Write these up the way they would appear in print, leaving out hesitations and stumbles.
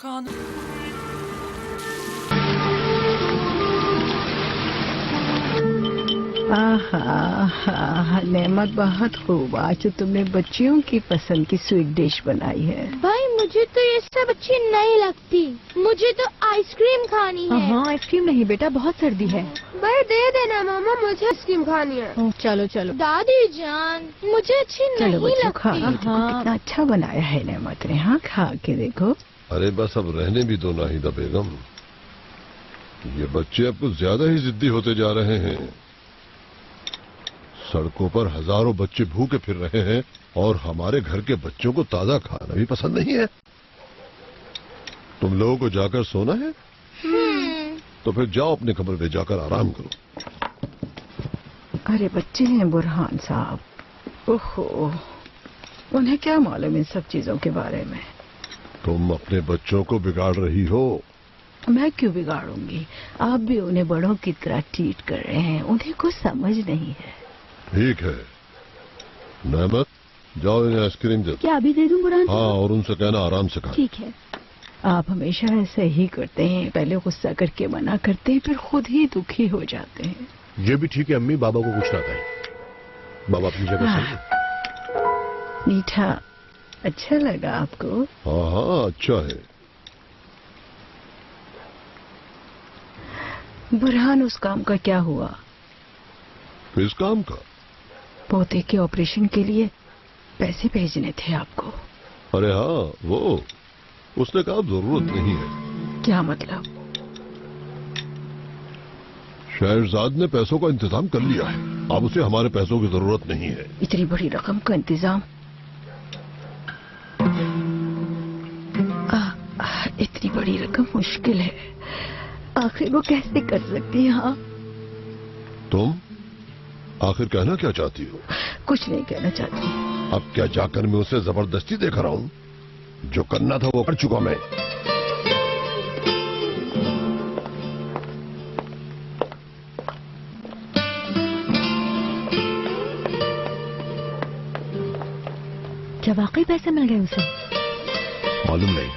खाना। आहा, नेमत बहुत खूब। आज तो तुमने बच्चियों की पसंद की स्वीट डिश बनाई है। भाई मुझे तो ये सब अच्छी नहीं लगती, मुझे तो आइसक्रीम खानी है। हाँ, आइसक्रीम नहीं बेटा, बहुत सर्दी है। भाई दे देना मामा, मुझे आइसक्रीम खानी है। चलो चलो। दादी जान, मुझे अच्छी चलो नहीं बच्चों खा लगती। लो, देखो कितना अच्छा बनाया है नेमत ने। हाँ खा के देखो। अरे बस अब रहने भी दो नाहिदा बेगम, ये बच्चे अब कुछ ज्यादा ही जिद्दी होते जा रहे हैं। सड़कों पर हजारों बच्चे भूखे फिर रहे हैं और हमारे घर के बच्चों को ताजा खाना भी पसंद नहीं है। तुम लोगों को जाकर सोना है? तो फिर जाओ अपने कमरे में जाकर आराम करो। अरे बच्चे हैं बुरहान साहब, ओहो, उन्हें क्या मालूम इन सब चीजों के बारे में। तुम अपने बच्चों को बिगाड़ रही हो। मैं क्यों बिगाड़ूंगी? आप भी उन्हें बड़ों की तरह ट्रीट कर रहे हैं, उन्हें कुछ समझ नहीं है। ठीक है नेमत, जाओ इन्हें आइसक्रीम दे दो। क्या अभी दे दूं बुरहान? हाँ, और उनसे कहना आराम से खाएं। ठीक है। आप हमेशा ऐसे ही करते हैं, पहले गुस्सा करके मना करते हैं, फिर खुद ही दुखी हो जाते हैं। ये भी ठीक है अम्मी, बाबा को कुछ ना कहें। बाबा अपनी जगह सही है। मीठा अच्छा लगा आपको? हाँ हाँ अच्छा है। बुरहान, उस काम का क्या हुआ? किस काम का? पोते के ऑपरेशन के लिए पैसे भेजने थे आपको। अरे हाँ, वो उसने कहा जरूरत नहीं है। क्या मतलब? शहरजाद ने पैसों का इंतजाम कर लिया है, अब उसे हमारे पैसों की जरूरत नहीं है। इतनी बड़ी रकम का इंतजाम? इतनी बड़ी रकम मुश्किल है, आखिर वो कैसे कर सकती है? हाँ, तुम आखिर कहना क्या चाहती हो? कुछ नहीं कहना चाहती। अब क्या जाकर मैं उसे जबरदस्ती देख रहा हूँ? जो करना था वो कर चुका मैं। क्या वाकई पैसे मिल गए उसे? मालूम नहीं।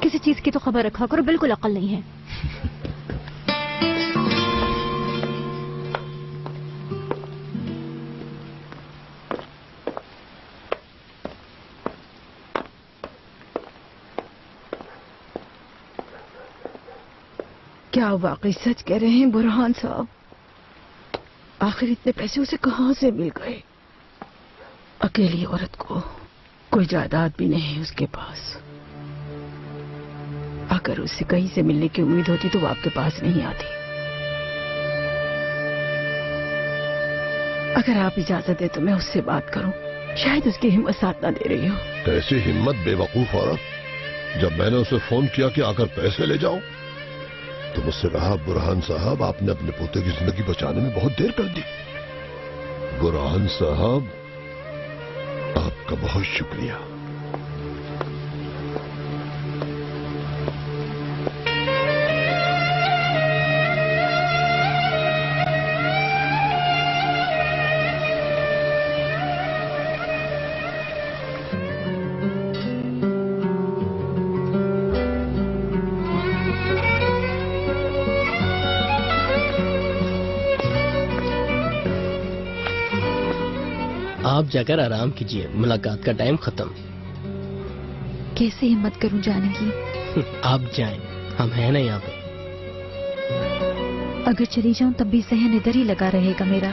किसी चीज की तो खबर रखा करो, बिल्कुल अक्ल नहीं है। क्या आप वाकई सच कह रहे हैं बुरहान साहब? आखिर इतने पैसे उसे कहां से मिल गए? अकेली औरत को कोई जायदाद भी नहीं है उसके पास। अगर उससे कहीं से मिलने की उम्मीद होती तो वो आपके पास नहीं आती। अगर आप इजाजत दे तो मैं उससे बात करूं, शायद उसकी हिम्मत साथ ना दे रही हो। कैसी हिम्मत बेवकूफ औरत! जब मैंने उसे फोन किया कि आकर पैसे ले जाओ तो मुझसे कहा, बुरहान साहब आपने अपने पोते की जिंदगी बचाने में बहुत देर कर दी। बुरहान साहब आपका बहुत शुक्रिया। आप जाकर आराम कीजिए, मुलाकात का टाइम खत्म। कैसे हिम्मत करूं जाने की? आप जाएं, हम हैं ना यहाँ पे। अगर चली जाऊं तब भी सहन इधर ही लगा रहेगा मेरा।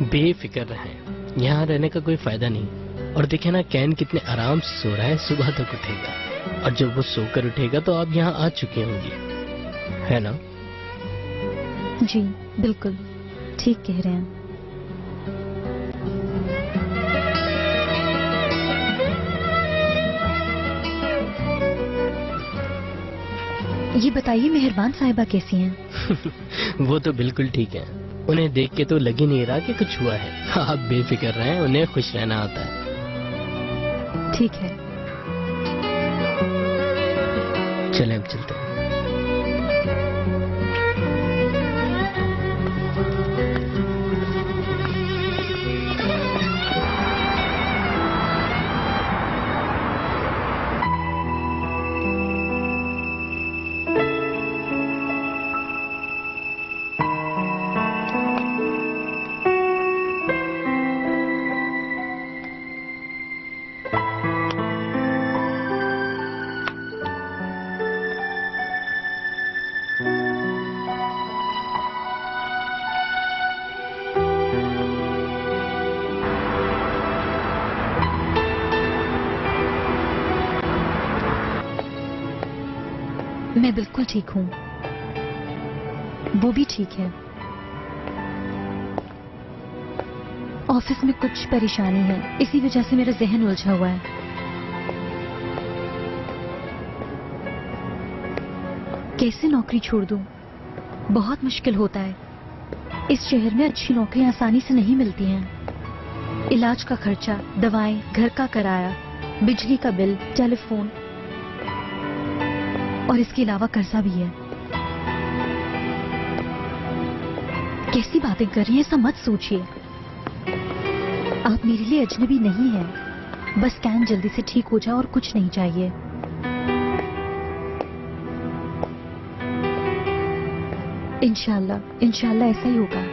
बेफिक्र रहें, यहाँ रहने का कोई फायदा नहीं। और देखे ना कैन कितने आराम से सो रहा है, सुबह तक उठेगा और जब वो सोकर उठेगा तो आप यहाँ आ चुके होंगे, है ना? जी बिल्कुल ठीक कह रहे हैं। ये बताइए मेहरबान साहिबा कैसी हैं? वो तो बिल्कुल ठीक है, उन्हें देख के तो लग ही नहीं रहा कि कुछ हुआ है। आप बेफिक्र रहें, उन्हें खुश रहना आता है। ठीक है। चलें अब चलते हैं। मैं बिल्कुल ठीक हूँ, वो भी ठीक है। ऑफिस में कुछ परेशानी है, इसी वजह से मेरा जहन उलझा हुआ है। कैसे नौकरी छोड़ दूं? बहुत मुश्किल होता है। इस शहर में अच्छी नौकरियां आसानी से नहीं मिलती हैं। इलाज का खर्चा, दवाएं, घर का किराया, बिजली का बिल, टेलीफोन और इसके अलावा कर्जा भी है। कैसी बातें कर रही हैं, ऐसा मत सोचिए। आप मेरे लिए अजनबी नहीं हैं। बस कैन जल्दी से ठीक हो जाए और कुछ नहीं चाहिए। इंशाल्लाह इंशाल्लाह ऐसा ही होगा।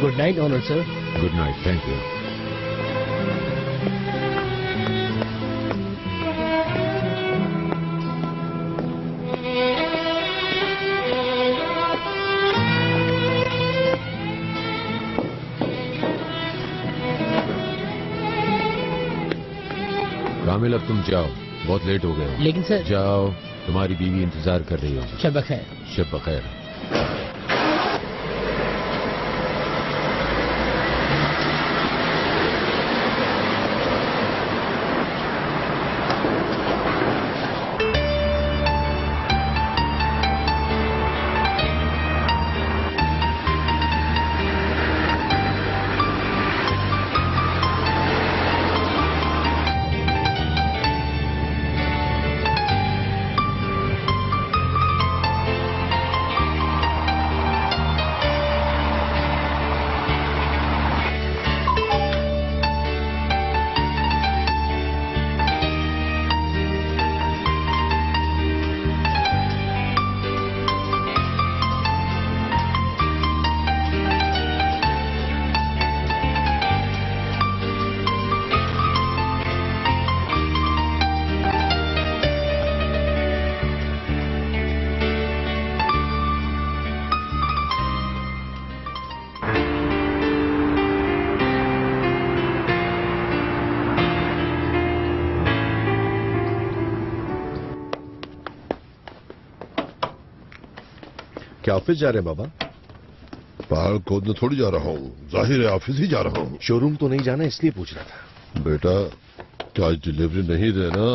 Good night, Honor sir. Good night, thank you. Kamil अब तुम जाओ, बहुत लेट हो गए हो। लेकिन सर। जाओ, तुम्हारी बीवी इंतजार कर रही होगी। शब बखैर। शब बखैर। क्या ऑफिस जा रहे हैं बाबा? पहाड़ खोदने थोड़ी जा रहा हूँ, जाहिर है ऑफिस ही जा रहा हूँ। शोरूम तो नहीं जाना, इसलिए पूछ रहा था। बेटा क्या आज डिलीवरी नहीं देना?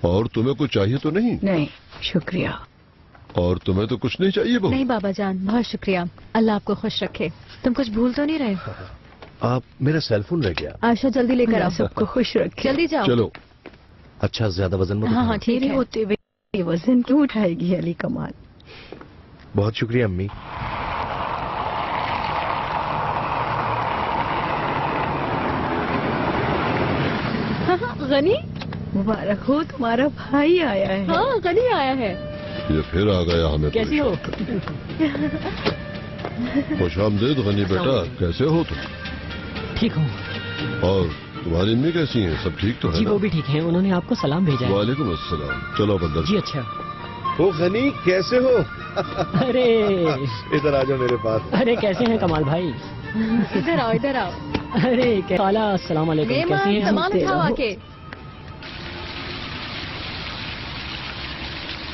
और तुम्हें कुछ चाहिए तो नहीं? नहीं शुक्रिया। और तुम्हें तो कुछ नहीं चाहिए बहू? नहीं बाबा जान, बहुत शुक्रिया। अल्लाह आपको खुश रखे। तुम कुछ भूल तो नहीं रहे? आप, मेरा सेलफोन रह गया। आशा जल्दी लेकर आओ। सबको खुश रखे। जल्दी जाओ। चलो। अच्छा, ज्यादा वजन मत हाँ उठाना। हाँ ठीक मेरे है। होते हुए ये वजन क्यों उठाएगी अली कमाल? बहुत शुक्रिया अम्मी। हाँ हाँ गनी। मुबारक हो, तुम्हारा भाई आया है। हाँ गनी आया है। ये फिर आ गया हमें कैसी हो? खुशामदीद गनी बेटा, कैसे हो तुम? ठीक हूँ और तुम्हारी अम्मी कैसी हैं? सब ठीक तो है जी, ना? वो भी ठीक है। उन्होंने आपको सलाम भेजा है। वालेकुम अस्सलाम। चलो अब अंदर। जी अच्छा। ओ गनी, कैसे हो? अरे इधर आ जाओ मेरे पास। अरे कैसे हैं कमाल भाई? इधर आओ इधर आओ। अरे काला, अस्सलाम वालेकुम। कैसे मेहमान हैं? सामान उठाओ आके।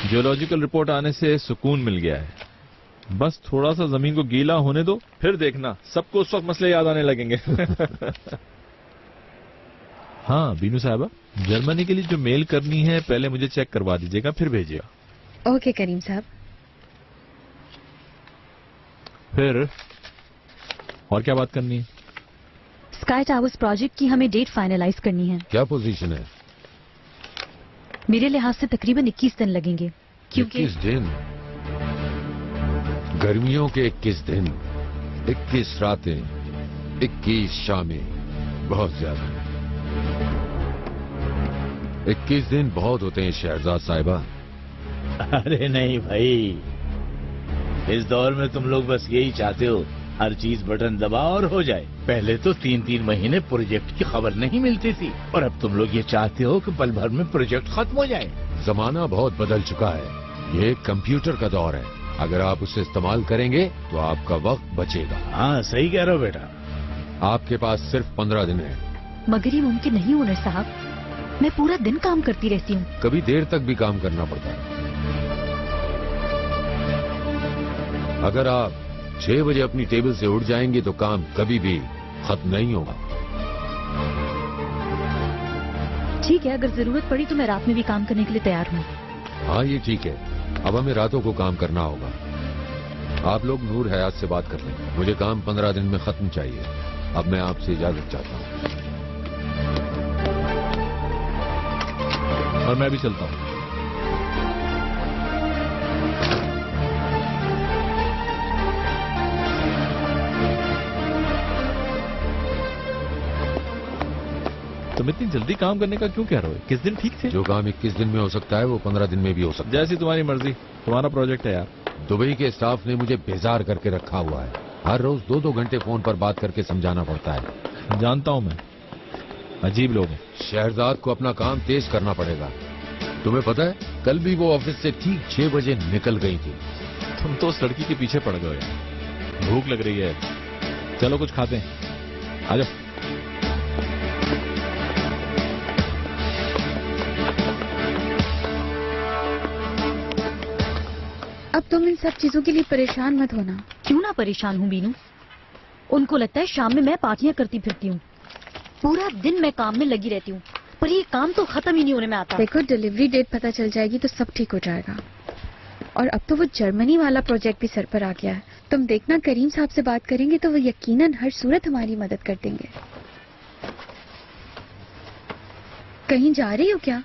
जियोलॉजिकल रिपोर्ट आने से सुकून मिल गया है। बस थोड़ा सा जमीन को गीला होने दो, फिर देखना सबको उस वक्त मसले याद आने लगेंगे। हाँ बीनू साहबा, जर्मनी के लिए जो मेल करनी है पहले मुझे चेक करवा दीजिएगा, फिर भेजिएगा। ओके करीम साहब। फिर और क्या बात करनी है? स्काई टावर्स प्रोजेक्ट की हमें डेट फाइनलाइज करनी है। क्या पोजीशन है? मेरे लिहाज से तकरीबन 21 दिन लगेंगे, क्योंकि 21 दिन? गर्मियों के 21 दिन, 21 रातें, 21 शामें, बहुत ज्यादा। 21 दिन बहुत होते हैं शहजाद साहिबा। अरे नहीं भाई, इस दौर में तुम लोग बस यही चाहते हो, हर चीज बटन दबाओ और हो जाए। पहले तो 3-3 महीने प्रोजेक्ट की खबर नहीं मिलती थी, और अब तुम लोग ये चाहते हो कि पल भर में प्रोजेक्ट खत्म हो जाए। जमाना बहुत बदल चुका है। ये कंप्यूटर का दौर है। अगर आप उसे इस्तेमाल करेंगे तो आपका वक्त बचेगा। हाँ सही कह रहे हो बेटा। आपके पास सिर्फ 15 दिन है। मगर ये मुमकिन नहीं ओनर साहब, मैं पूरा दिन काम करती रहती हूँ। कभी देर तक भी काम करना पड़ता है। अगर आप 6 बजे अपनी टेबल से उठ जाएंगे तो काम कभी भी खत्म नहीं होगा। ठीक है, अगर जरूरत पड़ी तो मैं रात में भी काम करने के लिए तैयार हूँ। हाँ ये ठीक है। अब हमें रातों को काम करना होगा। आप लोग नूर हयात से बात कर लें। मुझे काम 15 दिन में खत्म चाहिए। अब मैं आपसे इजाजत चाहता हूँ। और मैं भी चलता हूँ। तुम इतनी जल्दी काम करने का क्यों कह रहे हो? किस दिन ठीक थे? जो काम 21 दिन में हो सकता है वो 15 दिन में भी हो सकता है। जैसी तुम्हारी मर्जी, तुम्हारा प्रोजेक्ट है यार। दुबई के स्टाफ ने मुझे बेजार करके रखा हुआ है। हर रोज 2-2 घंटे फोन पर बात करके समझाना पड़ता है। जानता हूँ मैं, अजीब लोग हैं। शहरजाद को अपना काम तेज करना पड़ेगा। तुम्हें पता है, कल भी वो ऑफिस से ठीक 6 बजे निकल गई थी। तुम तो उस लड़की के पीछे पड़ गए यार। भूख लग रही है, चलो कुछ खाते हैं। आ जाओ। अब तुम इन सब चीजों के लिए परेशान मत होना। क्यों ना परेशान हूँ बीनू? उनको लगता है शाम में मैं पार्टियां करती फिरती हूँ। पूरा दिन मैं काम में लगी रहती हूँ, पर ये काम तो खत्म ही नहीं होने में आता। देखो, डिलीवरी डेट पता चल जाएगी तो सब ठीक हो जाएगा। और अब तो वो जर्मनी वाला प्रोजेक्ट भी सर पर आ गया है। तुम देखना, करीम साहब से बात करेंगे तो वो यकीनन हर सूरत हमारी मदद कर देंगे। कहीं जा रही हो क्या?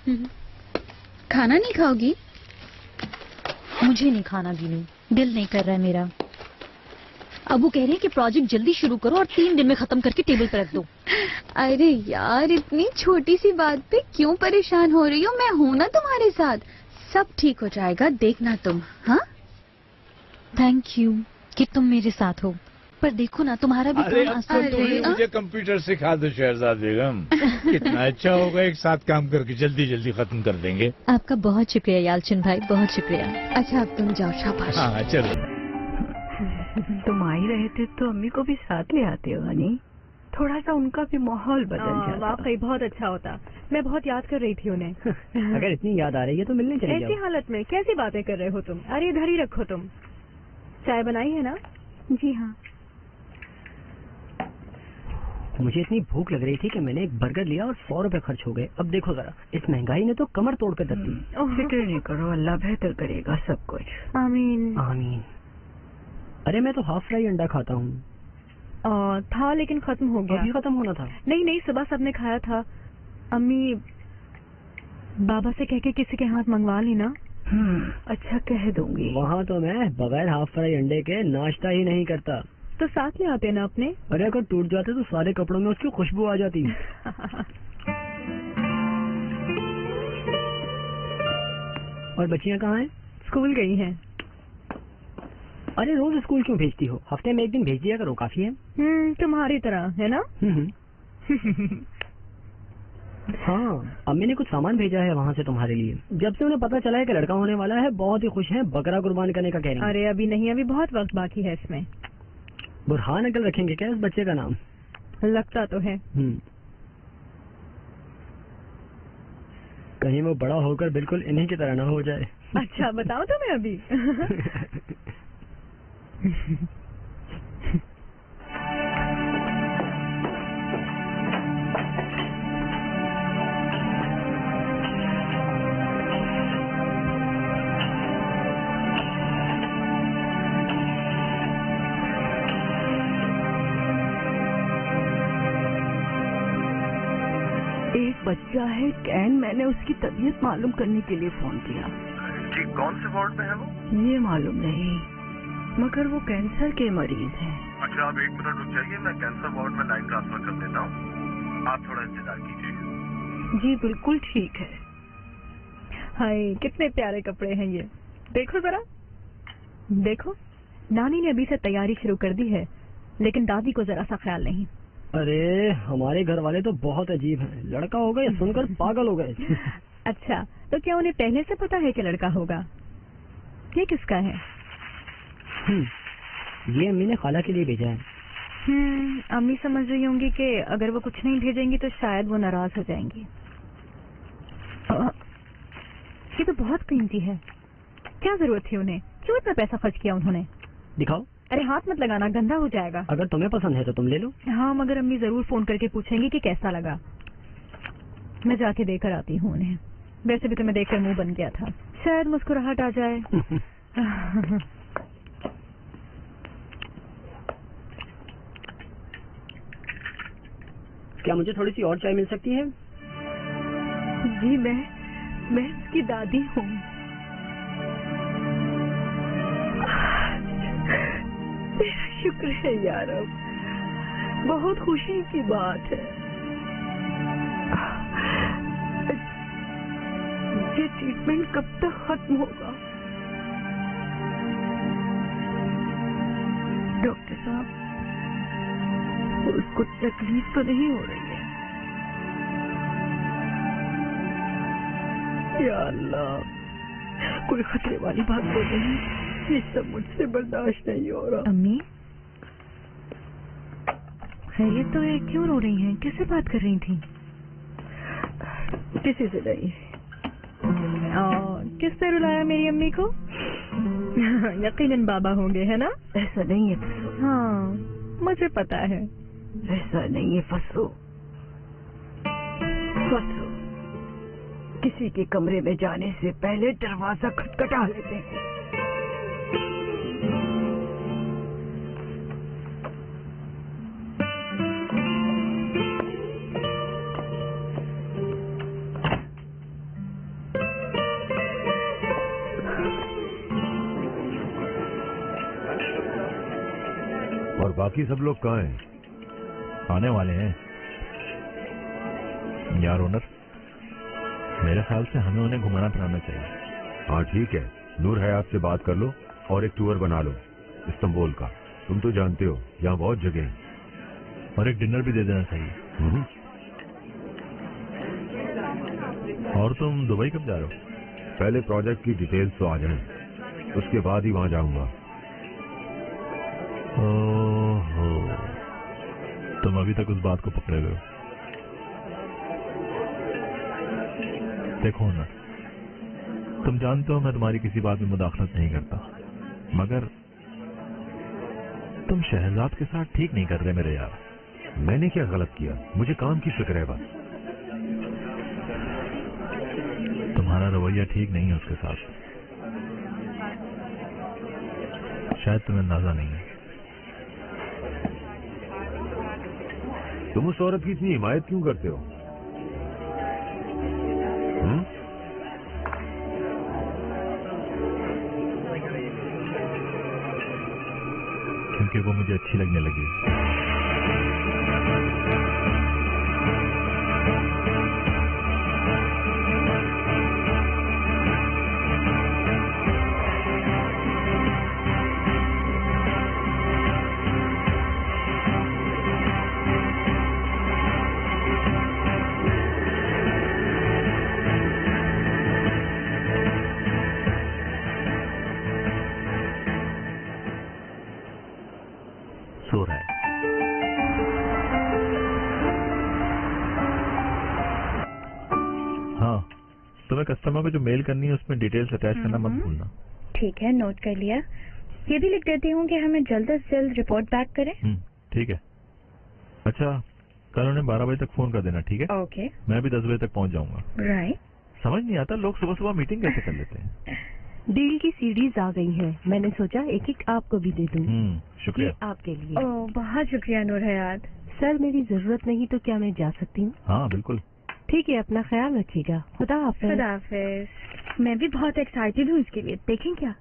खाना नहीं खाओगी? मुझे नहीं खाना बीनू, दिल नहीं कर रहा है मेरा। अब वो कह रहे हैं कि प्रोजेक्ट जल्दी शुरू करो और 3 दिन में खत्म करके टेबल पर रख दो। अरे यार, इतनी छोटी सी बात पे क्यों परेशान हो रही हो? मैं हूं ना तुम्हारे साथ, सब ठीक हो जाएगा, देखना तुम। हाँ, थैंक यू कि तुम मेरे साथ हो, पर देखो ना तुम्हारा भी अरे काम अब आसान तो तुम ही मुझे कंप्यूटर सिखा दो शहजाद बेगम। कितना अच्छा होगा, एक साथ काम करके जल्दी जल्दी खत्म कर देंगे। आपका बहुत शुक्रिया यालचंद भाई, बहुत शुक्रिया। अच्छा अब तुम जाओ, शाबाश। हाँ चलो। तुम आ ही रहे थे तो अम्मी को भी साथ ले आते हो हनी, थोड़ा सा उनका भी माहौल बदल जाता। वाकई बहुत अच्छा होता। मैं बहुत याद कर रही थी उन्हें। अगर इतनी याद आ रही है तो मिलने चले ऐसी जाओ। हालत में कैसी बातें कर रहे हो तुम? अरे इधर ही रखो तुम। चाय बनाई है ना? जी हाँ। मुझे इतनी भूख लग रही थी कि मैंने एक बर्गर लिया और 100 रुपए खर्च हो गए। अब देखो जरा, इस महंगाई ने तो कमर तोड़ कर रख दी। फिक्र नहीं करो, अल्लाह बेहतर करेगा सब कुछ। आमीन। आमीन। अरे मैं तो हाफ फ्राई अंडा खाता हूँ। था लेकिन खत्म हो गया। अभी खत्म होना था। नहीं, सुबह सबने खाया था। अम्मी बाबा से कह के किसी के हाथ मंगवा ली ना। अच्छा कह दूंगी। वहाँ तो मैं बगैर हाफ फ्राई अंडे के नाश्ता ही नहीं करता। तो साथ ले आते ना अपने। अरे अगर टूट जाते तो सारे कपड़ों में उसकी खुशबू आ जाती। और बच्चियाँ कहाँ हैं? स्कूल गई हैं। अरे रोज स्कूल क्यों भेजती हो? हफ्ते में एक दिन भेज दिया करो, काफी है। तुम्हारी तरह है ना। हाँ, अम्मी ने कुछ सामान भेजा है वहाँ से तुम्हारे लिए। जब से उन्हें पता चला है कि लड़का होने वाला है, बहुत ही खुश हैं। बकरा कुर्बान करने का कह रही हैं। अरे अभी नहीं, अभी बहुत वक्त बाकी है इसमें। बुरहान अंकल रखेंगे क्या इस बच्चे का नाम? लगता तो है। कहीं वो बड़ा होकर बिल्कुल इन्हीं की तरह ना हो जाए। अच्छा बताओ तुम्हें अभी। एक बच्चा है कैन, मैंने उसकी तबीयत मालूम करने के लिए फोन किया। जी, कौन से वार्ड में है वो? ये मालूम नहीं, मगर वो कैंसर के मरीज हैं। अच्छा आप 1 मिनट रुक जाइए, मैं कैंसर वार्ड में लाइन ट्रांसफर कर देता हूँ, आप थोड़ा इंतजार कीजिए। जी बिल्कुल ठीक है। हाय कितने प्यारे कपड़े हैं ये, देखो जरा। देखो नानी ने अभी से तैयारी शुरू कर दी है, लेकिन दादी को जरा सा ख्याल नहीं। अरे हमारे घर वाले तो बहुत अजीब हैं। लड़का होगा ये सुनकर पागल हो गए। अच्छा तो क्या उन्हें पहले से पता है कि लड़का होगा? ये किसका है? ये अम्मी ने खाला के लिए भेजा है। अम्मी समझ रही होंगी कि अगर वो कुछ नहीं भेजेंगी तो शायद वो नाराज हो जाएंगी। ये तो बहुत कीमती है, क्या जरूरत थी उन्हें? क्यों इतना पैसा खर्च किया उन्होंने? दिखाओ। अरे हाथ मत लगाना, गंदा हो जाएगा। अगर तुम्हें पसंद है तो तुम ले लो। हाँ मगर अम्मी जरूर फोन करके पूछेंगी कि कैसा लगा। मैं जाके देकर आती हूँ उन्हें। वैसे भी तुम्हें देखकर मुंह बन गया था, शायद मुस्कुराहट आ जाए। क्या मुझे थोड़ी सी और चाय मिल सकती है? जी मैं इसकी दादी हूँ। तेरा शुक्र है यार, बहुत खुशी की बात है। ये ट्रीटमेंट कब तक खत्म होगा? डॉक्टर साहब उसको तकलीफ तो नहीं हो रही है? या अल्लाह, कोई खतरे वाली बात तो नहीं? ये सब मुझसे बर्दाश्त नहीं हो रहा। अम्मी खैरियत तो है, क्यों रो रही हैं? किससे बात कर रही थी? किसी से नहीं। किससे रुलाया मेरी अम्मी को? यकीनन बाबा होंगे, है ना? ऐसा नहीं है। हाँ मुझे पता है। ऐसा नहीं है फसो। किसी के कमरे में जाने से पहले दरवाजा खटखटा लेते हैं। और बाकी सब लोग कहाँ हैं? आने वाले हैं यार ओनर, मेरे ख्याल से हमें उन्हें घुमाना फिराना चाहिए। हाँ ठीक है, नूर हयात से बात कर लो और एक टूर बना लो इस्तांबुल का। तुम तो जानते हो यहाँ बहुत जगह है। और एक डिनर भी दे देना चाहिए। और तुम दुबई कब जा रहे हो? पहले प्रोजेक्ट की डिटेल्स तो आ जाए, उसके बाद ही वहाँ जाऊंगा। ओहो, तुम अभी तक उस बात को पकड़े हुए हो। देखो ना, तुम जानते हो मैं तुम्हारी किसी बात में मुदाखलत नहीं करता, मगर तुम शहजाद के साथ ठीक नहीं कर रहे मेरे यार। मैंने क्या गलत किया? मुझे काम की फिक्र है बस। तुम्हारा रवैया ठीक नहीं है उसके साथ, शायद तुम्हें अंदाजा नहीं है। तुम उस औरत की इतनी हिमायत क्यों करते हो? क्योंकि वो मुझे अच्छी लगने लगी। सो रहा है। हाँ, तुम्हें कस्टमर को जो मेल करनी है उसमें डिटेल्स अटैच करना मत भूलना। ठीक है, नोट कर लिया। ये भी लिख देती हूँ कि हमें जल्द से जल्द रिपोर्ट बैक करें। ठीक है। अच्छा, कल उन्हें 12 बजे तक फोन कर देना, ठीक है? ओके। मैं भी 10 बजे तक पहुंच जाऊंगा। राइट। समझ नहीं आता लोग सुबह सुबह मीटिंग कैसे कर लेते हैं। डील की सीडीज आ गई हैं, मैंने सोचा एक एक आपको भी दे दूं। शुक्रिया। ये आपके लिए। ओह, बहुत शुक्रिया नूर हयात। सर, मेरी जरूरत नहीं तो क्या मैं जा सकती हूँ? हाँ बिल्कुल। ठीक है, अपना ख्याल रखिएगा। खुदा हाफिज। खुदा हाफिज। मैं भी बहुत एक्साइटेड हूँ इसके लिए, देखें क्या।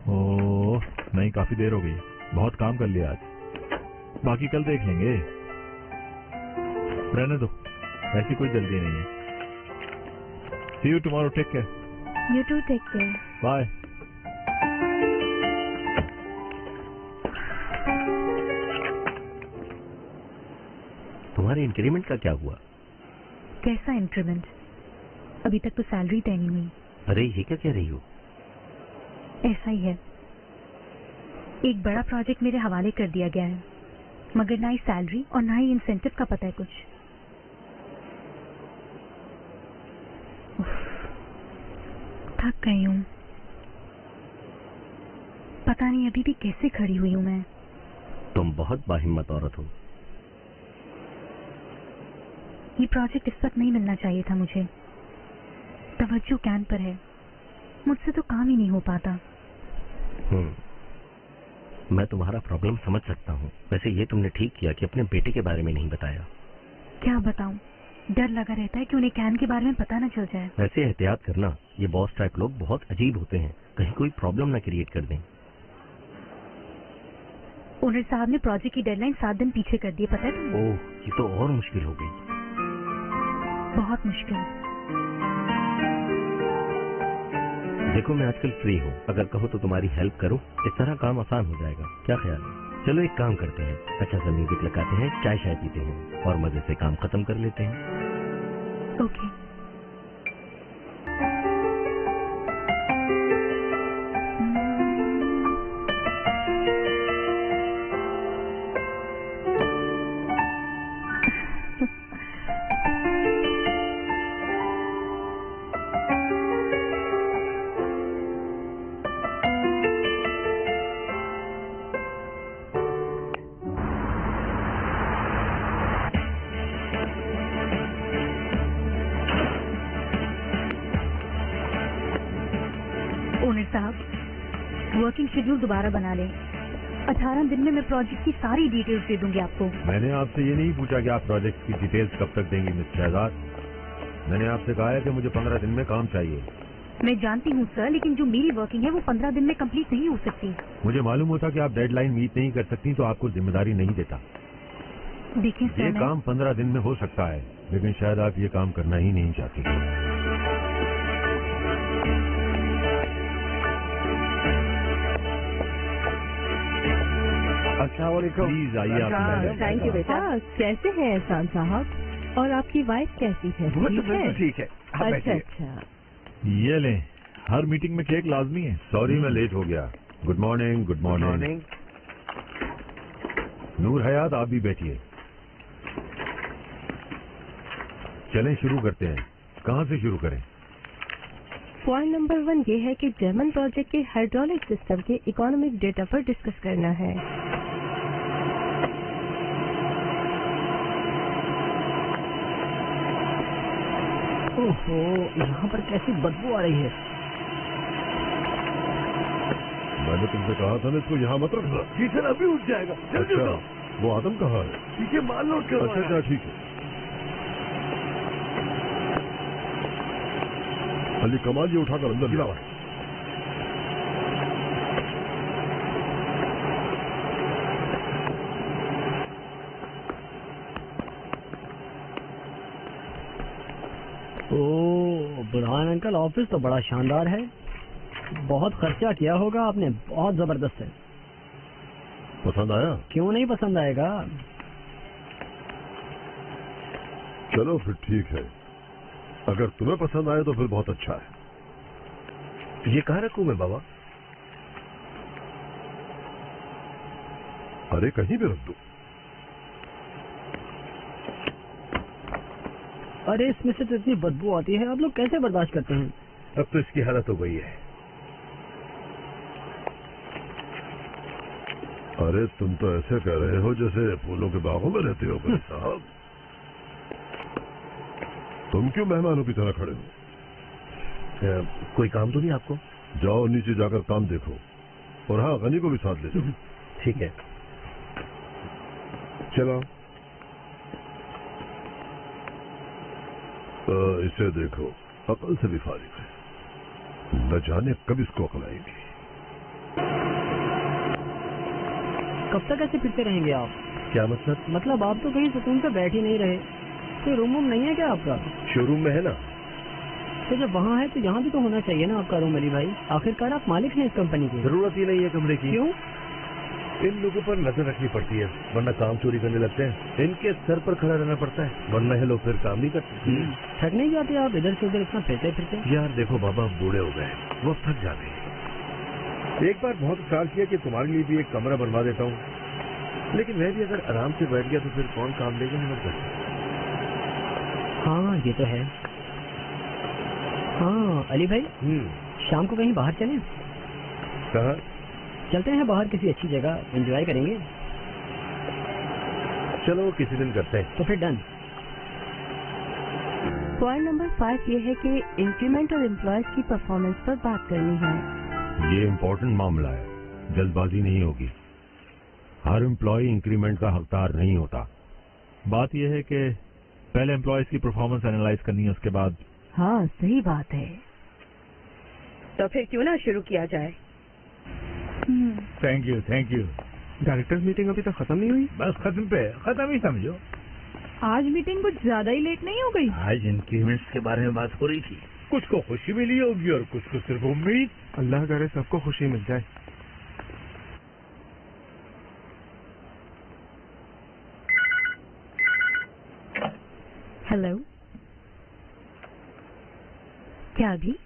ओह नहीं, काफी देर हो गई, बहुत काम कर लिया आज, बाकी कल देख लेंगे। रहने दो, ऐसी कोई जल्दी नहीं है। See you tomorrow, take care. You too, take care. Bye. तुम्हारे इंक्रीमेंट का क्या हुआ? कैसा इंक्रीमेंट? अभी तक तो सैलरी तय नहीं हुई। अरे ये क्या कह रही हो? ऐसा ही है, एक बड़ा प्रोजेक्ट मेरे हवाले कर दिया गया है, मगर ना ही सैलरी और ना ही इंसेंटिव का पता है कुछ। थक गई हूँ, पता नहीं अभी भी कैसे खड़ी हुई हूँ मैं। तुम बहुत बाहिम्मत औरत हो। ये प्रोजेक्ट इस वक्त नहीं मिलना चाहिए था मुझे। तवज्जो कैन पर है, मुझसे तो काम ही नहीं हो पाता। मैं तुम्हारा प्रॉब्लम समझ सकता हूँ। वैसे ये तुमने ठीक किया कि अपने बेटे के बारे में नहीं बताया। क्या बताऊं, डर लगा रहता है कि उन्हें कैन के बारे में पता न चल जाए। वैसे एहतियात करना, ये बॉस टाइप लोग बहुत अजीब होते हैं, कहीं कोई प्रॉब्लम ना क्रिएट कर दें। ओनर साहब ने प्रोजेक्ट की डेडलाइन 7 दिन पीछे कर दी, पता है तुम्हें? ओह, ये तो और मुश्किल हो गई। बहुत मुश्किल। देखो मैं आजकल फ्री हूँ, अगर कहो तो तुम्हारी हेल्प करूँ, इस तरह काम आसान हो जाएगा। क्या ख्याल है? चलो एक काम करते हैं, अच्छा सा म्यूजिक लगाते हैं, चाय शाय पीते हैं और मजे से काम खत्म कर लेते हैं। ओके। वर्किंग शेड्यूल दोबारा बना लें। 18 दिन में मैं प्रोजेक्ट की सारी डिटेल्स दे दूंगी आपको। मैंने आपसे ये नहीं पूछा कि आप प्रोजेक्ट की डिटेल्स कब तक देंगी मिस शहजाद। मैंने आपसे कहा है कि मुझे 15 दिन में काम चाहिए। मैं जानती हूँ सर, लेकिन जो मेरी वर्किंग है वो 15 दिन में कंप्लीट नहीं हो सकती। मुझे मालूम होता कि आप डेडलाइन मीट नहीं कर सकती तो आपको जिम्मेदारी नहीं देता। देखें सर, ये काम 15 दिन में हो सकता है, लेकिन शायद आप ये काम करना ही नहीं चाहती। प्लीज आइए आप। थैंक यू बेटा। कैसे हैं एहसान साहब, और आपकी वाइफ कैसी है? ठीक है। अच्छा अच्छा। ये लें, हर मीटिंग में केक लाजमी है। सॉरी मैं लेट हो गया। Good morning. Good morning. Noor Hayat, आप भी बैठिए। चलें शुरू करते हैं। कहाँ से शुरू करें? पॉइंट नंबर 1 ये है कि जर्मन प्रोजेक्ट के हाइड्रोलिक सिस्टम के इकोनॉमिक डेटा पर डिस्कस करना है। ओहो, यहाँ पर कैसी बदबू आ रही है। मैंने तुमसे कहा था ना इसको यहाँ मत रखना। किचन अभी उठ जाएगा। जल्दी अच्छा, उठाओ। वो आदम कहाँ है? ठीक है, माल लोड करो। अच्छा अच्छा ठीक है। अली कमाल, ये उठाकर अंदर ले आओ। ओ बुरहान अंकल, ऑफिस तो बड़ा शानदार है। बहुत खर्चा किया होगा आपने, बहुत जबरदस्त है। पसंद आया? क्यों नहीं पसंद आएगा। चलो फिर ठीक है, अगर तुम्हें पसंद आए तो फिर बहुत अच्छा है। ये कहाँ रखूं मैं बाबा? अरे कहीं भी रख दो। अरे इसमें से तो इतनी बदबू आती है, आप लोग कैसे बर्दाश्त करते हैं? अब तो इसकी हालत हो गई है। अरे तुम तो ऐसे कह रहे हो जैसे फूलों के बागों में रहते हो भाई साहब। तुम क्यों मेहमानों की तरह खड़े हो? कोई काम तो नहीं आपको? जाओ नीचे जाकर काम देखो, और हाँ, गनी को भी साथ ले जाओ। ठीक है, चलो। इसे देखो, अकल से भी फारिग है। न जाने कब इसको अकल आएगी। कब तक ऐसे फिरते रहेंगे आप? क्या मतलब? मतलब आप तो कहीं सुकून से बैठ ही नहीं रहे। कोई रूम वूम नहीं है क्या आपका? शोरूम में है ना। तो जब वहाँ है तो यहाँ भी तो होना चाहिए ना आपका रूम, अली भाई। आखिरकार आप मालिक हैं इस कंपनी के। जरूरत ही नहीं है कमरे की। क्यों? इन लोगों पर नजर रखनी पड़ती है, वरना काम चोरी करने लगते हैं। इनके सर पर खड़ा रहना पड़ता है, वरना ये लोग फिर काम नहीं करते। थक नहीं जाते आप इधर से उधर इतना फिरते फिरते? यार देखो बाबा, अब बूढ़े हो गए, वो थक जाते हैं। एक बार बहुत ख्याल किया कि तुम्हारे लिए भी एक कमरा बनवा देता हूँ, लेकिन मैं भी अगर आराम से बैठ गया तो फिर कौन काम लेगा मेरे घर? हाँ ये तो है। हाँ अली भाई, शाम को कहीं बाहर चलें? कहाँ? चलते हैं बाहर किसी अच्छी जगह, एंजॉय करेंगे। चलो किसी दिन करते हैं। तो फिर डन। पॉइंट नंबर 5 ये है कि इंक्रीमेंट और एम्प्लॉयज की परफॉर्मेंस पर बात करनी है। ये इम्पोर्टेंट मामला है, जल्दबाजी नहीं होगी। हर एम्प्लॉय इंक्रीमेंट का हकदार नहीं होता। बात यह है कि पहले एम्प्लॉयज की परफॉर्मेंस एनालाइज करनी है, उसके बाद। हाँ सही बात है। तो फिर क्यों ना शुरू किया जाए? Thank you, thank you. Directors meeting अभी तक खत्म नहीं हुई? बस खत्म ही समझो। आज मीटिंग कुछ ज्यादा ही लेट नहीं हो गई? आज इंक्रीमेंट्स के बारे में बात हो रही थी। कुछ को खुशी मिली होगी और कुछ को सिर्फ उम्मीद। अल्लाह करे सबको खुशी मिल जाए। हेलो, क्या अभी?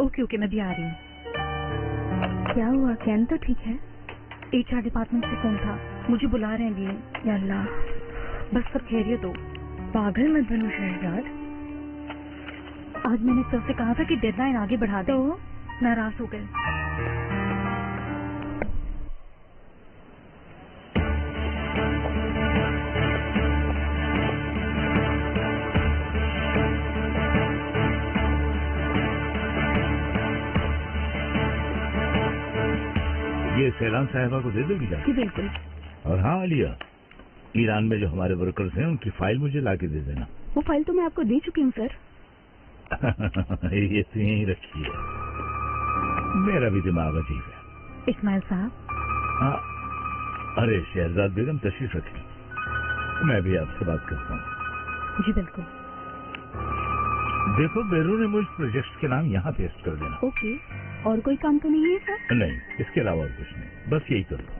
ओके मैं भी आ रही हूँ। क्या हुआ? कैन तो ठीक है? HR डिपार्टमेंट से फोन था, मुझे बुला रहे हैं भी। या अल्लाह, बस सब खैरियत हो। पागल मत बनो शहजाद। आज मैंने सर से कहा था कि डेडलाइन आगे बढ़ा दे, तो नाराज हो गए। ये सैलान साहिबा को दे दोगी जाके? जी बिल्कुल। और हाँ आलिया, ईरान में जो हमारे वर्कर्स हैं उनकी फाइल मुझे लाके दे देना। वो फाइल तो मैं आपको दे चुकी हूँ सर। ये तो यहीं रखी है, मेरा भी दिमाग अजीब है। इस्माइल साहब। हाँ, अरे शहजाद बेगम तशरीफ रखें, मैं भी आपसे बात करता हूँ। जी बिल्कुल। देखो बैरून मुल्क प्रोजेक्ट के नाम यहाँ पेस्ट कर देना। ओके, और कोई काम तो नहीं है सर? नहीं, इसके अलावा और कुछ नहीं, बस यही कर दो।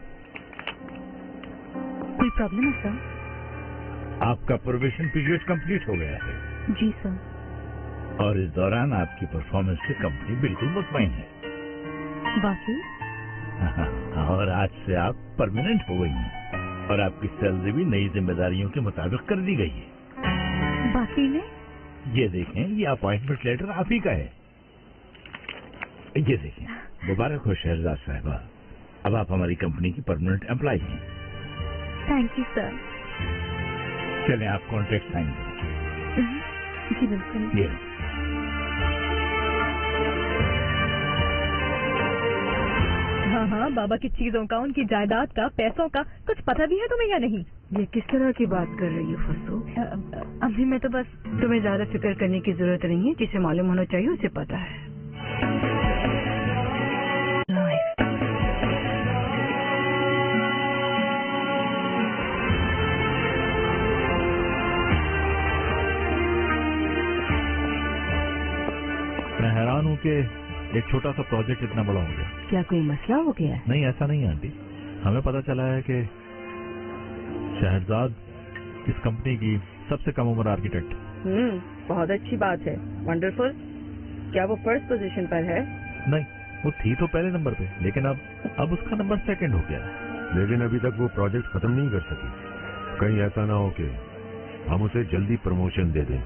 कोई प्रॉब्लम है सर? आपका प्रोबेशन पीरियड कंप्लीट हो गया है। जी सर। और इस दौरान आपकी परफॉर्मेंस से कंपनी बिल्कुल मुतमईन है। बाकी? और आज से आप परमानेंट हो गई हैं और आपकी सैलरी भी नई जिम्मेदारियों के मुताबिक कर दी गई है। बाकी ने? ये देखें, ये अपॉइंटमेंट लेटर आप ही का है। ये देखें, मुबारक हो शहजाद साहिबा, अब आप हमारी कंपनी की परमानेंट एम्प्लॉय हैं। Thank you sir. चलें आप कॉन्ट्रैक्ट साइन करें। जी बिल्कुल। हाँ हाँ, बाबा की चीजों का, उनकी जायदाद का, पैसों का कुछ पता भी है तुम्हें या नहीं? ये किस तरह की बात कर रही हो फसो? अभी मैं तो बस। तुम्हें ज्यादा फिक्र करने की जरूरत नहीं है, जिसे मालूम होना चाहिए उसे पता है। मैं हैरान हूँ कि एक छोटा सा प्रोजेक्ट इतना बड़ा हो गया। क्या कोई मसला हो गया है? नहीं, ऐसा नहीं है आंटी। हमें पता चला है कि शहरजाद इस कंपनी की सबसे कम उम्र आर्किटेक्ट। बहुत अच्छी बात है। वंडरफुल। क्या वो फर्स्ट पोजीशन पर है? नहीं, वो थी तो पहले नंबर पे, लेकिन अब उसका नंबर सेकंड हो गया। लेकिन अभी तक वो प्रोजेक्ट खत्म नहीं कर सकी। कहीं ऐसा ना हो कि हम उसे जल्दी प्रमोशन दे दें।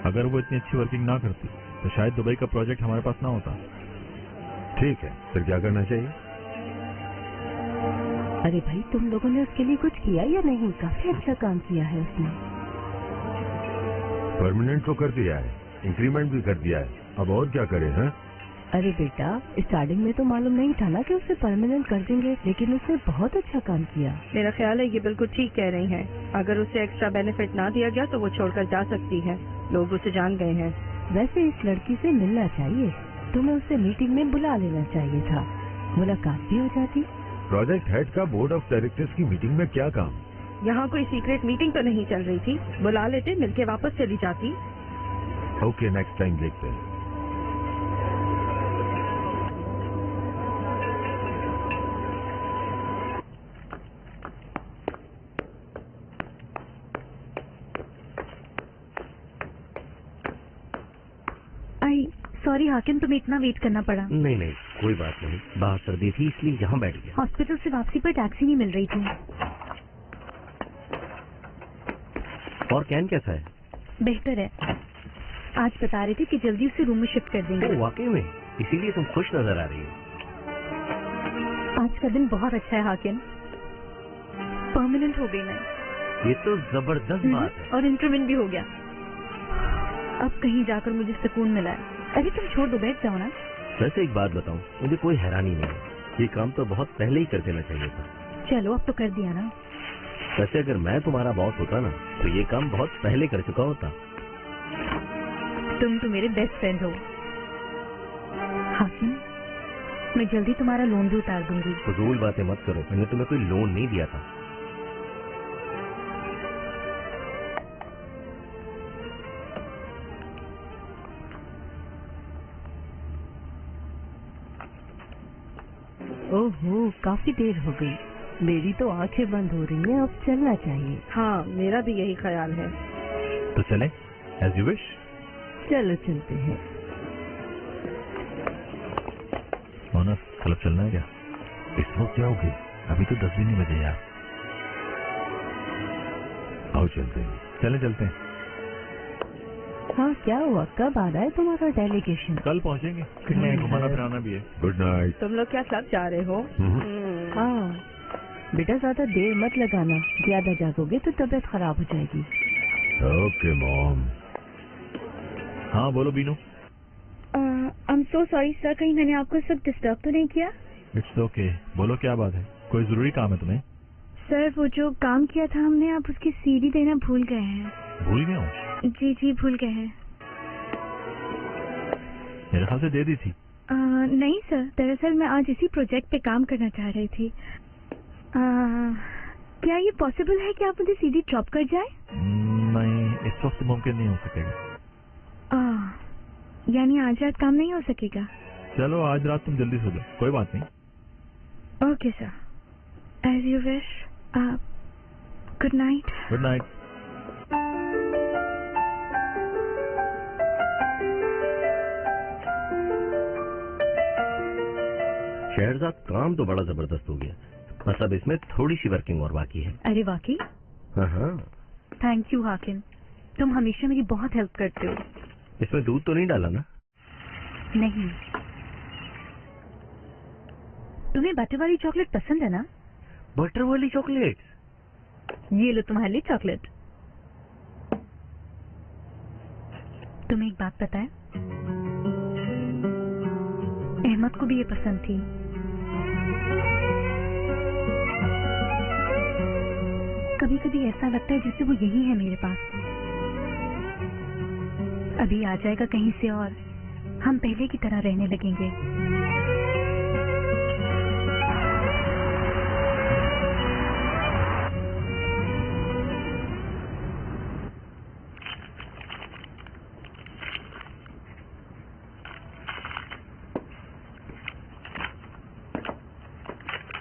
अगर वो इतनी अच्छी वर्किंग ना करती तो शायद दुबई का प्रोजेक्ट हमारे पास ना होता। ठीक है, फिर क्या करना चाहिए? अरे भाई, तुम लोगों ने उसके लिए कुछ किया या नहीं? काफी अच्छा काम किया है उसने। परमानेंट तो कर दिया है, इंक्रीमेंट भी कर दिया है, अब और क्या करें? हैं? अरे बेटा, स्टार्टिंग में तो मालूम नहीं था ना कि उसे परमानेंट कर देंगे, लेकिन उसने बहुत अच्छा काम किया। मेरा ख्याल है ये बिल्कुल ठीक कह रही हैं। अगर उसे एक्स्ट्रा बेनिफिट ना दिया गया तो वो छोड़कर जा सकती है। लोग उसे जान गए हैं। वैसे इस लड़की से मिलना चाहिए। तुम्हें उसे मीटिंग में बुला लेना चाहिए था, मुलाकात भी हो जाती। प्रोजेक्ट हेड का बोर्ड ऑफ डायरेक्टर्स की मीटिंग में क्या काम? यहाँ कोई सीक्रेट मीटिंग तो नहीं चल रही थी? बुला लेते, मिलके वापस चली जाती। ओके, नेक्स्ट टाइम देखते हैं। सॉरी हाकिम, तुम्हें इतना वेट करना पड़ा। नहीं नहीं, कोई बात नहीं। बाहर सर्दी थी इसलिए यहाँ बैठ गया। हॉस्पिटल से वापसी पर टैक्सी नहीं मिल रही थी। और कैन कैसा है? बेहतर है। आज बता रहे थे कि जल्दी उसे रूम में शिफ्ट कर देंगे। वाकई में? इसीलिए तुम खुश नजर आ रही हो। आज का दिन बहुत अच्छा है हाकिम। परमानेंट हो गई मैं। ये तो जबरदस्त बात है। और इंक्रीमेंट भी हो गया। अब कहीं जाकर मुझे सुकून मिला है। अरे तुम छोड़ दो, बैठ जाओ ना। वैसे एक बात बताऊं, मुझे कोई हैरानी नहीं है। ये काम तो बहुत पहले ही कर देना चाहिए था। चलो, अब तो कर दिया ना। वैसे अगर मैं तुम्हारा बॉस होता ना तो ये काम बहुत पहले कर चुका होता। तुम तो मेरे बेस्ट फ्रेंड हो हाकिम। मैं जल्दी तुम्हारा लोन भी उतार दूंगी। फजूल बातें मत करो, मैंने तुम्हें कोई लोन नहीं दिया था। ओहो, काफी देर हो गई। मेरी तो आंखें बंद हो रही हैं, अब चलना चाहिए। हाँ, मेरा भी यही ख्याल है। तो चलें, एज यू विश। चलो चलते हैं। मोना, क्लब चलना है क्या? इस वक्त जाओगे? अभी तो 10 भी नहीं बजे यार। आओ चलते हैं। चलते हैं। हाँ, क्या हुआ? कब आ रहा है तुम्हारा डेलीगेशन? कल पहुंचेंगे। कितने घुमाना फिराना भी है। Good night. तुम लोग क्या क्लब जा रहे हो? हाँ बेटा, ज्यादा देर मत लगाना। ज्यादा जागोगे तो तबीयत खराब हो जाएगी। Okay mom. हाँ बोलो Binu. I am so sorry sir, कहीं मैंने आपको सब डिस्टर्ब तो नहीं किया? It's okay. बोलो क्या बात है? कोई जरूरी काम है तुम्हें? सर, वो जो काम किया था हमने, आप उसकी सीडी देना भूल गए हैं। भूल गया हूँ? जी भूल गए हैं। मेरे ख्याल से दे दी थी। नहीं सर, दरअसल मैं आज इसी प्रोजेक्ट पे काम करना चाह रही थी। क्या ये पॉसिबल है कि आप मुझे सीडी ड्रॉप कर जाए? नहीं, इस वक्त मुमकिन नहीं हो सकेगा। यानी आज रात काम नहीं हो सकेगा? चलो आज रात तुम जल्दी सो जाओ, कोई बात नहीं। Okay sir, as you wish. Good night. Good night. Shehrzad, काम तो बड़ा जबरदस्त हो गया, बस अब इसमें थोड़ी सी वर्किंग और बाकी है। अरे वाकई? हाँ। थैंक यू हाकिम, तुम हमेशा मेरी बहुत हेल्प करते हो। इसमें दूध तो नहीं डाला ना? नहीं। तुम्हें बटर वाली चॉकलेट पसंद है ना? बटर वाली चॉकलेट? ये लो तुम्हारे लिए चॉकलेट। तुम्हें एक बात पता है, अहमद को भी ये पसंद थी। कभी कभी ऐसा लगता है जैसे वो यही है मेरे पास। अभी आ जाएगा कहीं से और हम पहले की तरह रहने लगेंगे।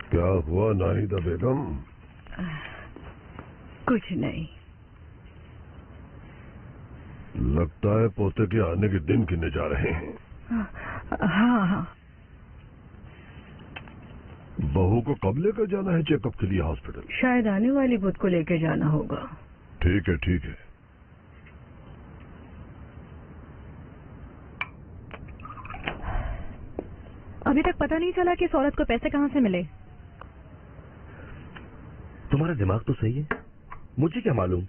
क्या हुआ नाहिदा बेगम? कुछ नहीं। लगता है पोते के आने के दिन गिने जा रहे हैं। हाँ हाँ। बहू को कब लेकर जाना है चेकअप के लिए हॉस्पिटल? शायद आने वाली बुध को लेकर जाना होगा। ठीक है ठीक है। अभी तक पता नहीं चला कि इस औरत को पैसे कहाँ से मिले। तुम्हारा दिमाग तो सही है, मुझे क्या मालूम।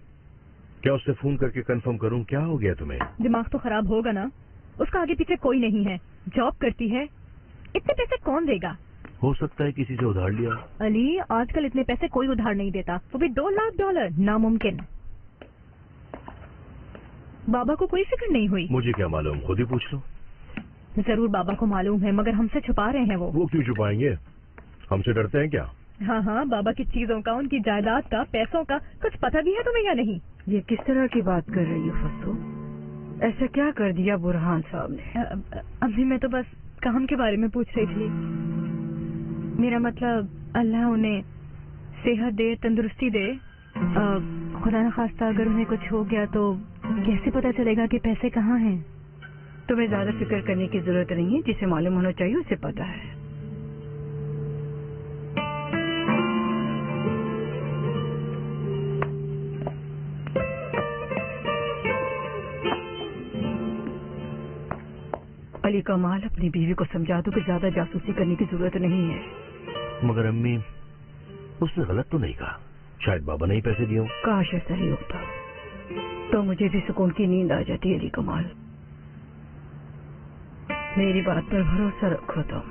क्या उससे फोन करके कंफर्म करूं? क्या हो गया तुम्हें? दिमाग तो खराब होगा ना। उसका आगे पीछे कोई नहीं है, जॉब करती है, इतने पैसे कौन देगा? हो सकता है किसी से उधार लिया। अली, आजकल इतने पैसे कोई उधार नहीं देता, वो भी $2 लाख। नामुमकिन। बाबा को कोई फिक्र नहीं हुई? मुझे क्या मालूम, खुद ही पूछ लो। जरूर बाबा को मालूम है, मगर हमसे छुपा रहे हैं। वो क्यों छुपाएंगे? हमसे डरते हैं क्या? हाँ हाँ, बाबा की चीजों का, उनकी जायदाद का, पैसों का कुछ पता भी है तुम्हें या नहीं? ये किस तरह की बात कर रही हो फतो? ऐसा क्या कर दिया बुरहान साहब ने? अभी मैं तो बस काम के बारे में पूछ रही थी। मेरा मतलब अल्लाह उन्हें सेहत दे, तंदुरुस्ती दे। खुदा न खास्ता अगर उन्हें कुछ हो गया तो कैसे पता चलेगा कि पैसे कहाँ हैं? तुम्हें ज्यादा फिक्र करने की जरूरत नहीं है, जिसे मालूम होना चाहिए उसे पता है। अली कमाल, अपनी बीवी को समझा दो कि ज्यादा जासूसी करने की जरूरत नहीं है। मगर अम्मी, उसने गलत तो नहीं कहा। शायद बाबा ने ही पैसे दिए। काश ऐसा ही होता तो मुझे भी सुकून की नींद आ जाती। अली कमाल, मेरी बात पर भरोसा रखो तुम।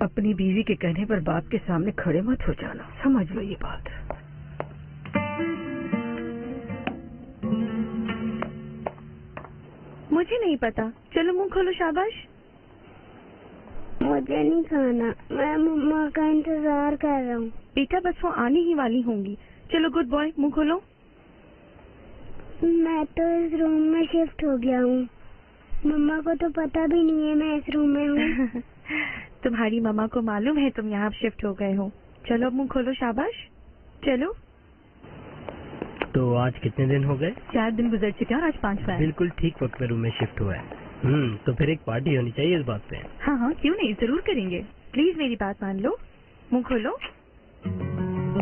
अपनी बीवी के कहने पर बाप के सामने खड़े मत हो जाना, समझ लो ये बात। मुझे नहीं पता। चलो मुंह खोलो। शाबाश। मुझे नहीं खाना, मैं मम्मा का इंतजार कर रहा हूँ। बेटा बस वो आने ही वाली होंगी। चलो गुड बॉय, मुंह खोलो। मैं तो इस रूम में शिफ्ट हो गया हूँ। मम्मा को तो पता भी नहीं है मैं इस रूम में हूँ। तुम्हारी मम्मा को मालूम है तुम यहाँ शिफ्ट हो गए हो। चलो मुंह खोलो। शाबाश, चलो। तो आज कितने दिन हो गए? 4 दिन गुजर चुके हैं और आज 5वां है। बिल्कुल ठीक वक्त में रूम में शिफ्ट हुआ है। तो फिर एक पार्टी होनी चाहिए इस बात पे। हाँ हाँ, क्यों नहीं, जरूर करेंगे। प्लीज मेरी बात मान लो। मुंह खोलो।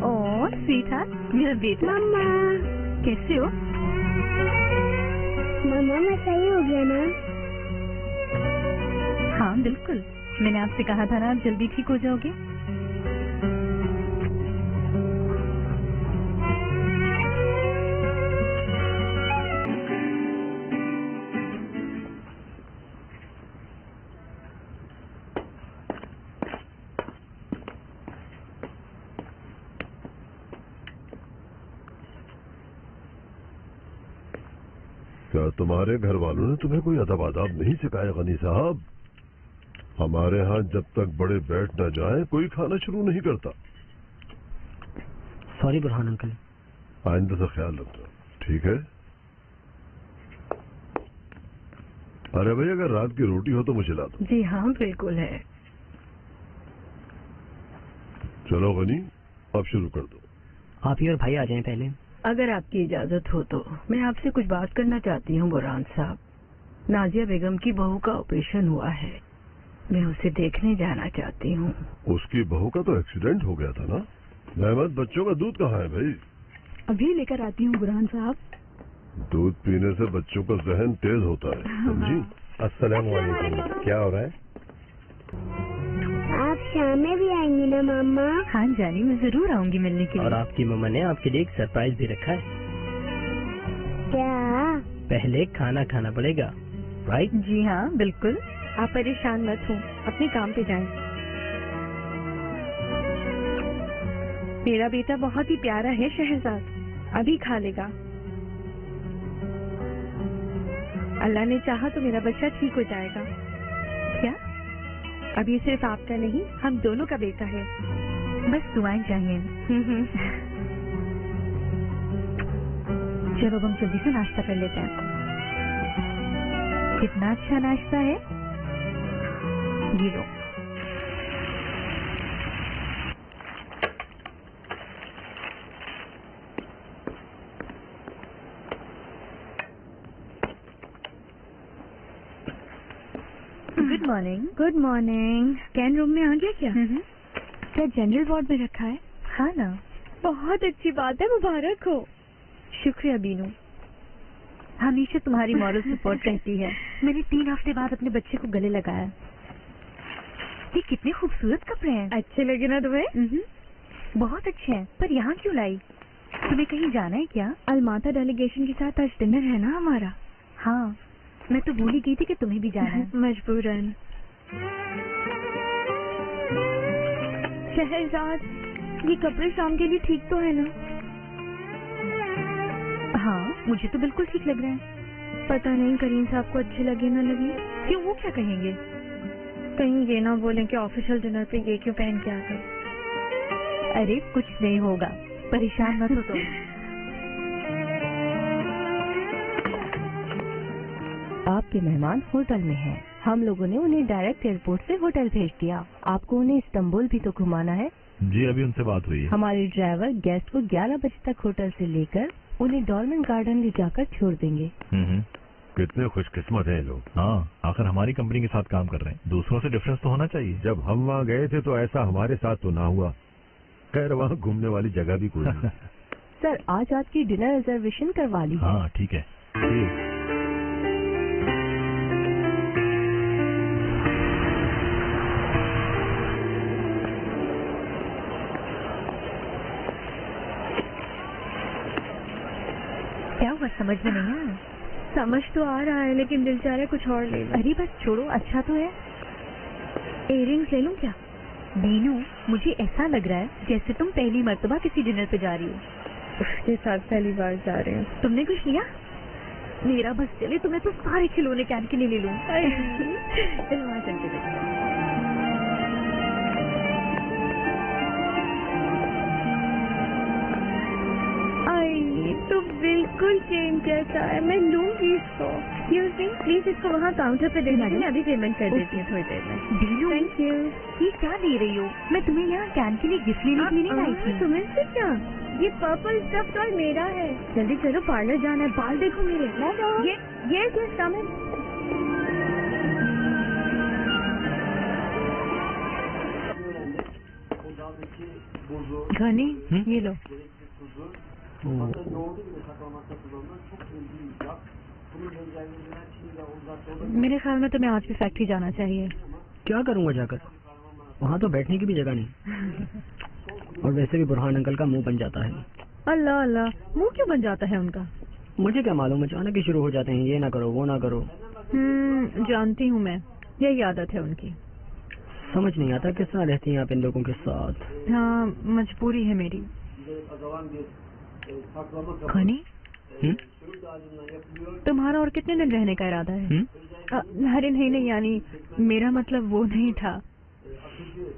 और स्वीटहार्ट, मेरा बेटा। मम्मा कैसे हो? मम्मा मैं सही हो गया ना? हाँ बिल्कुल, मैंने आपसे कहा था ना आप जल्दी ठीक हो जाओगे। क्या तुम्हारे घर वालों ने तुम्हें कोई अदब आदाब नहीं सिखाया गनी साहब? हमारे यहाँ जब तक बड़े बैठ न जाए कोई खाना शुरू नहीं करता। Sorry Burhan uncle. आइंदा से ख्याल रखना, ठीक है? अरे भाई, अगर रात की रोटी हो तो मुझे ला दो। जी हाँ बिल्कुल है। चलो गनी, अब शुरू कर दो। आप ही और भाई आ जाएं पहले। अगर आपकी इजाजत हो तो मैं आपसे कुछ बात करना चाहती हूँ बुरहान साहब। नाजिया बेगम की बहू का ऑपरेशन हुआ है, मैं उसे देखने जाना चाहती हूँ। उसकी बहू का तो एक्सीडेंट हो गया था ना? रहमत, बच्चों का दूध कहाँ है भाई? अभी लेकर आती हूँ बुरहान साहब। दूध पीने से बच्चों का जहन तेज होता है, समझी? अस्सलाम वालेकुम। क्या हो रहा है? आप शाम में भी आएंगी ना मम्मा? हाँ जानी, मैं जरूर आऊंगी मिलने के लिए। और आपकी मम्मा ने आपके लिए एक सरप्राइज भी रखा है। क्या? पहले खाना खाना पड़ेगा, राइट? जी हाँ बिल्कुल। आप परेशान मत हो, अपने काम पे जाएं। मेरा बेटा बहुत ही प्यारा है शहजाद, अभी खा लेगा। अल्लाह ने चाहा तो मेरा बच्चा ठीक हो जाएगा। क्या? अभी सिर्फ आपका नहीं, हम दोनों का बेटा है। बस दुआएं चाहिए। चलो हम जल्दी से नाश्ता कर लेते हैं। कितना अच्छा नाश्ता है, ये लो। Good morning. Good morning. कैन रूम में आ गया क्या? क्या जनरल वार्ड में रखा है? हाँ ना। बहुत अच्छी बात है, मुबारक हो। शुक्रिया बीनू, हमेशा तुम्हारी मॉरल सपोर्ट रहती है। मैंने 3 हफ्ते बाद अपने बच्चे को गले लगाया। ये कितने खूबसूरत कपड़े हैं। अच्छे लगे ना तुम्हें? बहुत अच्छे हैं। पर यहाँ क्यों लाई? तुम्हें कहीं जाना है क्या? अलमाता डेलीगेशन के साथ आज डिनर है ना हमारा। हाँ, मैं तो भूल ही गई थी कि तुम्हें भी जाना है। मजबूरन। शहजाद, ये कपड़े शाम के लिए ठीक तो है ना? हाँ, मुझे तो बिल्कुल ठीक लग रहे हैं। पता नहीं करीम साहब को अच्छे लगे ना लगे। क्यों, वो क्या कहेंगे? कहीं ये ना बोलें कि ऑफिशियल डिनर पे ये क्यों पहन के आ गए। अरे कुछ नहीं होगा, परेशान मत हो तुम। आपके मेहमान होटल में हैं। हम लोगों ने उन्हें डायरेक्ट एयरपोर्ट से होटल भेज दिया। आपको उन्हें इस्तांबुल भी तो घुमाना है। जी अभी उनसे बात हुई है। हमारे ड्राइवर गेस्ट को 11 बजे तक होटल से लेकर उन्हें डॉर्मन गार्डन ले जाकर छोड़ देंगे। कितने खुशकिस्मत हैं लोग। हाँ, आखिर हमारी कंपनी के साथ काम कर रहे हैं, दूसरों से डिफरेंस तो होना चाहिए। जब हम वहाँ गए थे तो ऐसा हमारे साथ तो ना हुआ। खैर वहाँ घूमने वाली जगह भी कोई नहीं। सर, आज की डिनर रिजर्वेशन करवा ली है। हाँ ठीक है। क्या हुआ, समझ में नहीं आया? समझ तो आ रहा है लेकिन दिल चाह रहा है कुछ और ले लो। अरे बस छोड़ो, अच्छा तो है। इयररिंग्स ले लूं क्या? बीनू, मुझे ऐसा लग रहा है जैसे तुम पहली मर्तबा किसी डिनर पे जा रही हो। उसके साथ पहली बार जा रहे हो। तुमने कुछ लिया? मेरा बस चले तो मैं तो सारे खिलौने कैन के लिए ले लूं। चलो वहाँ चलते देखो। तो बिल्कुल चेन जैसा है, मैं लूंगी इसको। प्लीज इसको वहाँ काउंटर पे देना, मैं अभी पेमेंट कर देती हूँ थोड़ी देर में। Binu, thank you. ये क्या दे रही हो? मैं तुम्हें यहाँ कैन के लिए गिफ्ट लेने के लिए नहीं आई थी। तुम्हें से क्या? ये पर्पल स्टफ टॉय मेरा है। जल्दी चलो, पार्लर जाना है। बाल देखो मेरे। ये समझ। घनी, ये लो। मेरे ख्याल में तुम्हें आज भी फैक्ट्री जाना चाहिए। क्या करूँगा जाकर? वहाँ तो बैठने की भी जगह नहीं। और वैसे भी बुरहान अंकल का मुंह बन जाता है। अल्लाह अल्लाह, मुंह क्यों बन जाता है उनका? मुझे क्या मालूम, अचानक ही शुरू हो जाते हैं, ये ना करो वो ना करो। जानती हूँ मैं, यही आदत है उनकी। समझ नहीं आता किस तरह रहती हैं आप इन लोगों के साथ। हाँ, मजबूरी है मेरी। खनी, तुम्हारा और कितने दिन रहने का इरादा है? अरे नहीं, यानी मेरा मतलब वो नहीं था।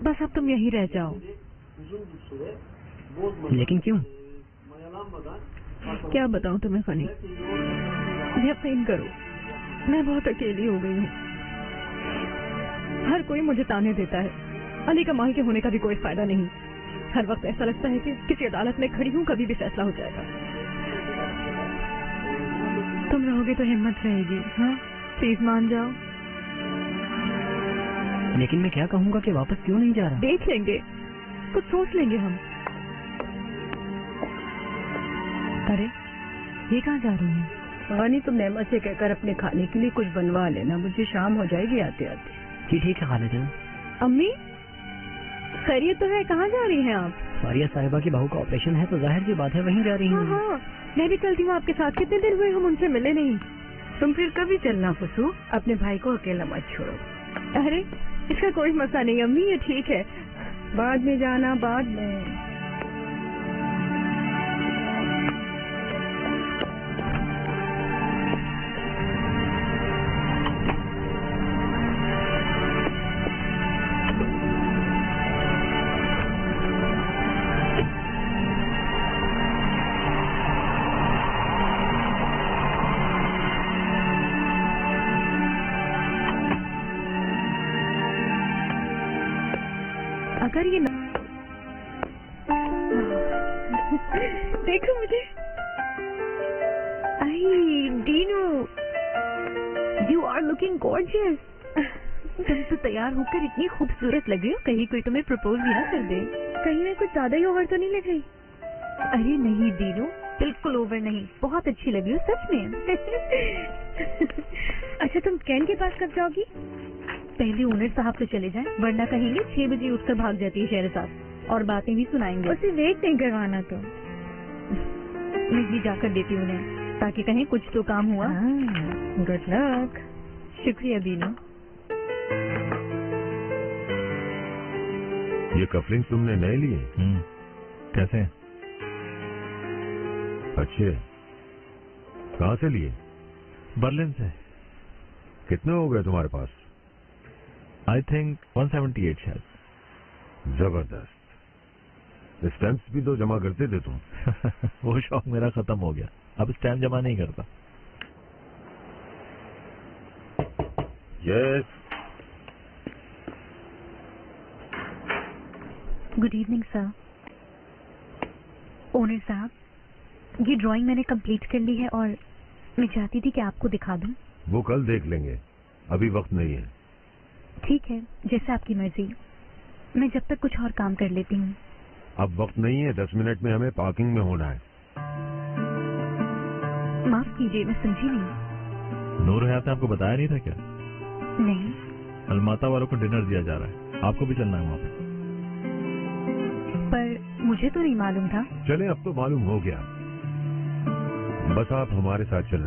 बस अब तुम यहीं रह जाओ। लेकिन क्यों? क्या बताऊं तुम्हें खनी, यकीन करो मैं बहुत अकेली हो गई हूँ। हर कोई मुझे ताने देता है। अली कमाल के होने का भी कोई फायदा नहीं। हर वक्त ऐसा लगता है कि किसी अदालत में खड़ी हूँ, कभी भी फैसला हो जाएगा। तुम रहोगे तो हिम्मत रहेगी। हाँ, प्लीज मान जाओ। लेकिन मैं क्या कहूँगा कि वापस क्यों नहीं जा रहा? देख लेंगे, कुछ सोच लेंगे हम। अरे ये कहाँ जा रही है? रानी, तुम नेमा से कहकर अपने खाने के लिए कुछ बनवा लेना, मुझे शाम हो जाएगी आते आते। जी ठीक है खालिद। अम्मी, खैरियत तो है? कहाँ जा रही हैं आप? फारिया साहिबा की बहू का ऑपरेशन है तो जाहिर सी बात है वहीं जा रही हूँ। हाँ, मैं भी चलती हूँ आपके साथ। कितने दिन हुए हम उनसे मिले नहीं। तुम फिर कभी चलना फुसू, अपने भाई को अकेला मत छोड़ो। अरे इसका कोई मसला नहीं अम्मी, ये ठीक है। बाद में जाना, बाद में। अगर ये देखो मुझे, आई Dinu, you are looking gorgeous. तुम तो तैयार होकर इतनी खूबसूरत लग रही हो, कहीं कोई तुम्हें प्रपोज भी ना कर दे। कहीं मैं कुछ ज्यादा ही ओवर तो नहीं लग रही? अरे नहीं डीनू, बिल्कुल ओवर नहीं, बहुत अच्छी लगी हो सच में। अच्छा तुम कैन के पास कब जाओगी? पहले ओनर साहब से चले जाएं, वरना कहेंगे 6 बजे उठकर भाग जाती है शहरसाद, और बातें भी सुनाएंगे। उसे वेट नहीं करवाना तो। मैं भी जाकर देती हूँ उन्हें, ताकि कहें कुछ तो काम हुआ। Good luck. शुक्रिया बीनू। ये कपलिंग तुमने नए लिए? कैसे? अच्छे। कहाँ से लिए? बर्लिन से। कितने हो गए तुम्हारे पास? आई थिंक 178 शायद। जबरदस्त। स्टैम्प्स भी तो जमा करते थे तुम। वो शौक मेरा खत्म हो गया, अब स्टैम्प जमा नहीं करता। Yes. Good evening sir. Owner साहब, ये ड्राइंग मैंने कंप्लीट कर ली है और मैं चाहती थी कि आपको दिखा दूं। वो कल देख लेंगे, अभी वक्त नहीं है। ठीक है, जैसे आपकी मर्जी। मैं जब तक कुछ और काम कर लेती हूँ। अब वक्त नहीं है, 10 मिनट में हमें पार्किंग में होना है। माफ कीजिए, मैं समझी नहीं। नूर हयात ने आपको बताया नहीं था क्या? नहीं। अलमाता वालों को डिनर दिया जा रहा है, आपको भी चलना है वहाँ पे। पर मुझे तो नहीं मालूम था। चले, अब तो मालूम हो गया। बस आप हमारे साथ चल रहे